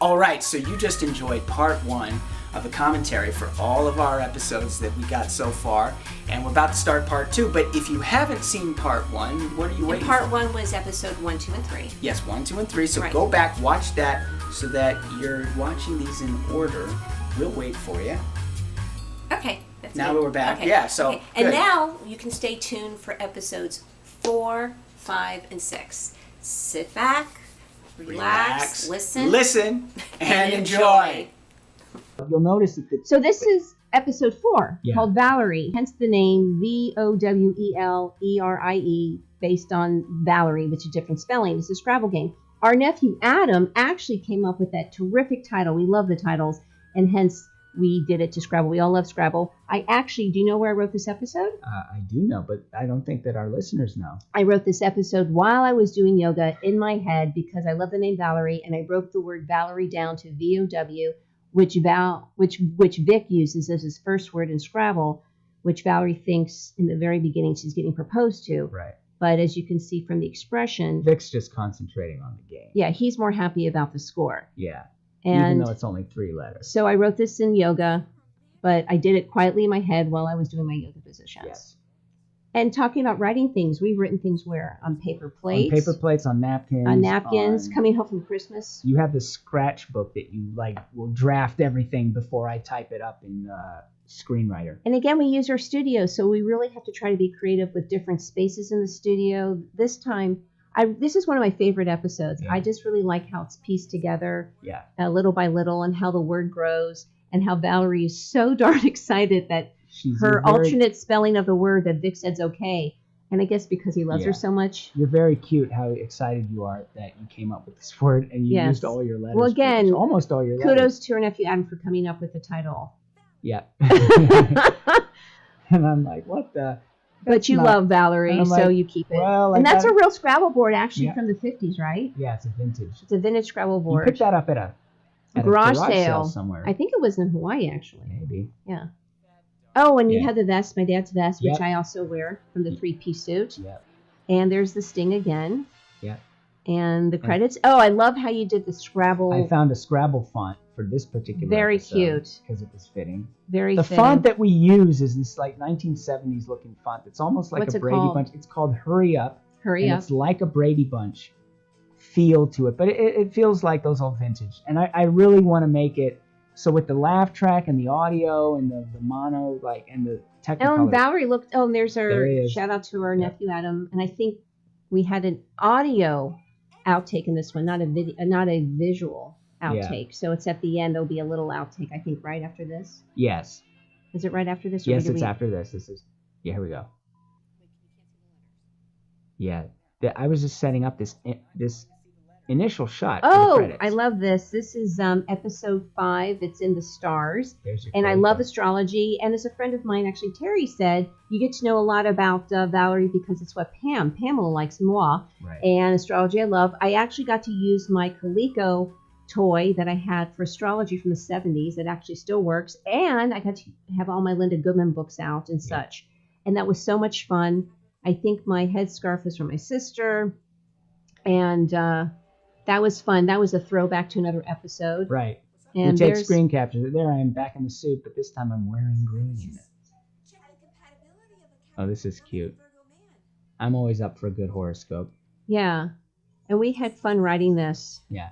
All right, so you just enjoyed part 1 of the commentary for all of our episodes that we got so far, and we're about to start part 2. But if you haven't seen part 1, what are you waiting for? Part 1 was episode 1, 2, and 3. Yes, 1, 2, and 3. So right. Go back, watch that, so that you're watching these in order. We'll wait for you. Okay. That's now good. we're back. Okay. Yeah, so okay. And now you can stay tuned for episodes 4, 5, and 6. Sit back, relax, listen, and enjoy. You'll notice that So this is episode 4, Yeah. called Valerie, hence the name Vowelerie, based on Valerie, which is different spelling. It's a Scrabble game. Our nephew Adam actually came up with that terrific title. We love the titles, and hence we did it to Scrabble. We all love Scrabble. Do you know where I wrote this episode? I do know, but I don't think that our listeners know. I wrote this episode while I was doing yoga in my head because I love the name Valerie, and I broke the word Valerie down to VOW, which Vic uses as his first word in Scrabble, which Valerie thinks in the very beginning she's getting proposed to. Right. But as you can see from the expression, Vic's just concentrating on the game. yeah, he's more happy about the score. Yeah. And even though it's only 3 letters. so I wrote this in yoga, but I did it quietly in my head while I was doing my yoga positions. Yes. And talking about writing things, we've written things where? On paper plates. On paper plates, on napkins. Coming home from Christmas. You have the scratch book that you will draft everything before I type it up in Screenwriter. And again, we use our studio, so we really have to try to be creative with different spaces in the studio. This time, this is one of my favorite episodes. Yeah. I just really like how it's pieced together, Yeah. Little by little, and how the word grows, and how Valerie is so darn excited that her alternate spelling of the word that Vic said's okay. And I guess because he loves her so much. You're very cute how excited you are that you came up with this word and you used all your letters. Well, again, almost all your letters. Kudos to our nephew Adam for coming up with the title. Yeah. And I'm like, what the? But you love Valerie, so you keep it. Well, and that's a real Scrabble board, actually, from the 50s, right? Yeah, it's a vintage. It's a vintage Scrabble board. You picked that up at a garage sale somewhere. I think it was in Hawaii, actually. Maybe. Yeah. Oh, and you had the vest, my dad's vest, which Yep. I also wear from the 3-piece suit. Yeah. And there's the sting again. Yeah. And the credits. Oh, I love how you did the Scrabble. I found a Scrabble font for this particular Very episode cute. because it was fitting. Very The fitting. font that we use is this 1970s looking font. It's almost like What's a it Brady called? Bunch. It's called Hurry Up. Hurry and up. It's like a Brady Bunch feel to it, but it feels like those old vintage. And I really want to make it so with the laugh track and the audio and the mono and the technicolor. Oh, and Valerie looked. Oh, and there's There he our is. shout out to our nephew Adam. And I think we had an audio outtake in this one, not a video, not a visual outtake. So it's at the end. There'll be a little outtake, I think, right after this. Yes. Is it right after this? Or Yes, it's after this. This is. Yeah, here we go. Yeah, I was just setting up this initial shot. For the Oh, credits. I love this. This is episode 5. It's in the stars. There's your And I code love card. astrology. And as a friend of mine, actually, Terry said, you get to know a lot about Valerie because it's what Pamela likes, moi. Right. And astrology I love. I actually got to use my Coleco toy that I had for astrology from the 70s. It actually still works. And I got to have all my Linda Goodman books out and such. And that was so much fun. I think my headscarf was from my sister. And that was fun. That was a throwback to another episode. Right. And we take there's screen captures. There I am back in the suit, but this time I'm wearing green. Oh, this is cute. I'm always up for a good horoscope. Yeah. And we had fun writing this. Yeah.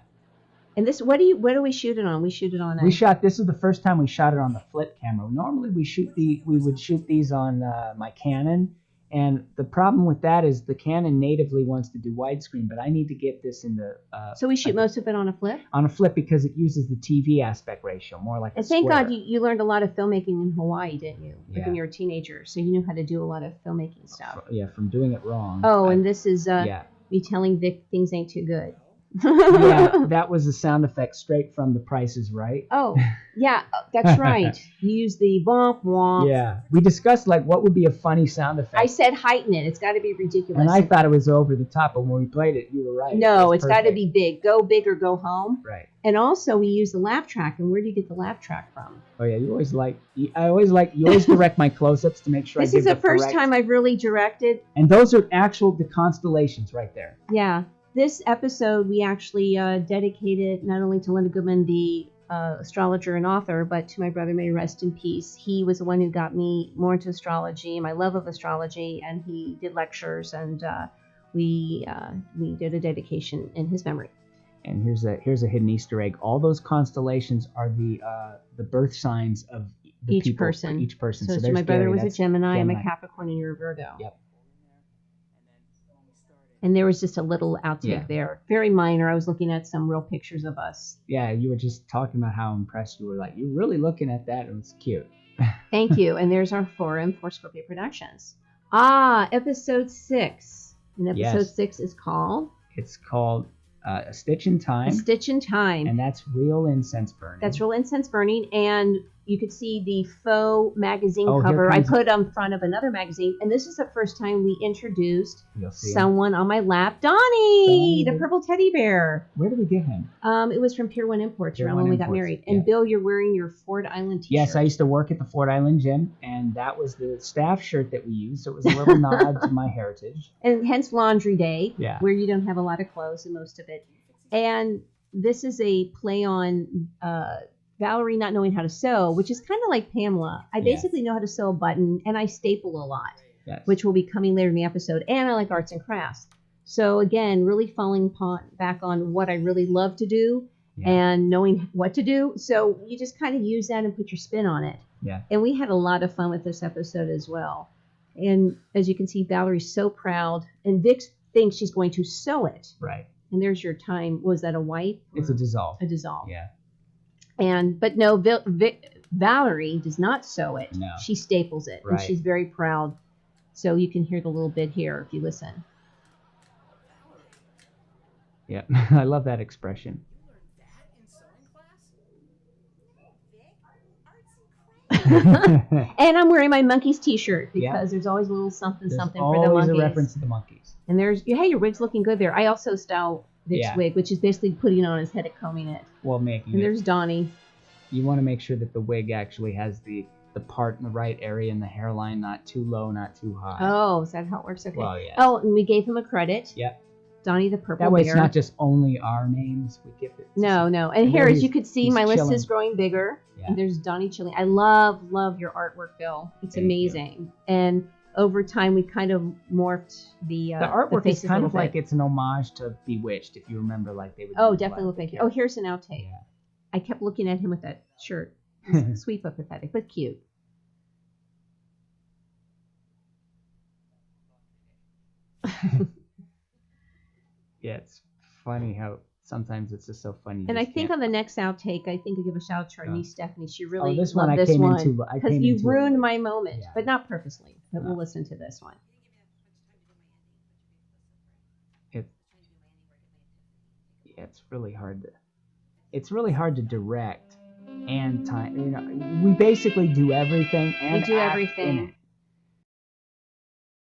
And this, what do we shoot it on? We shoot it on This is the first time we shot it on the flip camera. Normally we would shoot these on my Canon. And the problem with that is the Canon natively wants to do widescreen, but I need to get this in the... so we shoot most of it on a flip? On a flip because it uses the TV aspect ratio, more like a thank square. God you learned a lot of filmmaking in Hawaii, didn't you? Like Yeah. when you were a teenager. So you knew how to do a lot of filmmaking stuff. Yeah, from doing it wrong. Oh, and this is yeah. me telling Vic things ain't too good. Yeah, that was a sound effect straight from The Price is Right. Oh, yeah, that's right. You use the womp womp. Yeah, we discussed what would be a funny sound effect. I said heighten it. It's got to be ridiculous. And I thought it was over the top, but when we played it, you were right. No, it's got to be big. Go big or go home. Right. And also, we use the laugh track. And where do you get the laugh track from? Oh yeah, you always direct my close-ups to make sure. This is the first time I've really directed. And those are the constellations right there. Yeah. This episode we actually dedicated not only to Linda Goodman, the astrologer and author, but to my brother, may he rest in peace. He was the one who got me more into astrology, my love of astrology, and he did lectures, and we did a dedication in his memory. And here's a hidden Easter egg. All those constellations are the birth signs of the Each people, person. Each person. So, there's my brother Gary, was a that's Gemini, I'm a Capricorn, and you're a Virgo. Yep. And there was just a little outtake Yeah. there, very minor. I was looking at some real pictures of us. Yeah, you were just talking about how impressed you were. Like, you're really looking at that. It was cute. Thank you. And there's our forum for Scorpio Productions. Episode 6. And episode Yes. 6 is called It's called A Stitch in Time. A Stitch in Time. And that's real incense burning. That's real incense burning. And you could see the faux magazine Oh, here cover I comes- put on front of another magazine. And this is the first time we introduced You'll see him. someone on my lap. Donnie, Donnie. the purple teddy bear. Where did we get him? It was from Pier 1 Imports Pier around 1 when we got Imports, married. yeah. And Bill, you're wearing your Ford Island t-shirt. Yes, I used to work at the Fort Island Gym, and that was the staff shirt that we used. So it was a little nod to my heritage. And hence laundry day, Yeah. where you don't have a lot of clothes and most of it. And this is a play on Valerie not knowing how to sew, which is kind of like Pamela. I Yeah. basically know how to sew a button, and I staple a lot, Yes. which will be coming later in the episode. And I like arts and crafts. So again, really falling back on what I really love to do Yeah. and knowing what to do. So you just kind of use that and put your spin on it. Yeah. And we had a lot of fun with this episode as well. And as you can see, Valerie's so proud, and Vix thinks she's going to sew it. Right. And there's your time. Was that a white? It's a dissolve. A dissolve. Yeah. But no, Valerie does not sew it. No. She staples it, and Right. she's very proud. So you can hear the little bit here if you listen. Yeah. I love that expression. And I'm wearing my monkeys T-shirt because Yeah. there's always a little something There's something for the always monkeys. a reference to the monkeys. And there's your wig's looking good there. I also style Vic's Yeah. wig, which is basically putting it on his head and combing it. Well, making And it. there's Donnie. You want to make sure that the wig actually has the part in the right area in the hairline, not too low, not too high. Oh, is that how it works? Okay. Well, yeah. Oh, and we gave him a credit. Yep. Donnie the Purple That way, Bear. it's not just only our names. We give it. No. And And here, there as he's- you could see, he's my list chilling. is growing bigger. Yeah. And there's Donnie chilling. I love your artwork, Bill. It's Thank you. amazing. And over time, we kind of morphed the artwork is faces a kind little of like bit. it's an homage to Bewitched, if you remember, like they would. Oh, do definitely like- look like you. yeah. Oh, here's an outtake. Yeah. I kept looking at him with that shirt. Sweet but pathetic, but cute. Yeah, it's funny how sometimes it's just so funny. And I think on the next outtake, I think I'll give a shout out to our Oh. niece Stephanie. She really this loved one I this came one into- I because came you into it ruined late. my moment, Yeah. but not purposely. But No. we'll listen to this one. It's really hard to. It's really hard to direct and time. You know, we basically do everything and We do act everything. in it.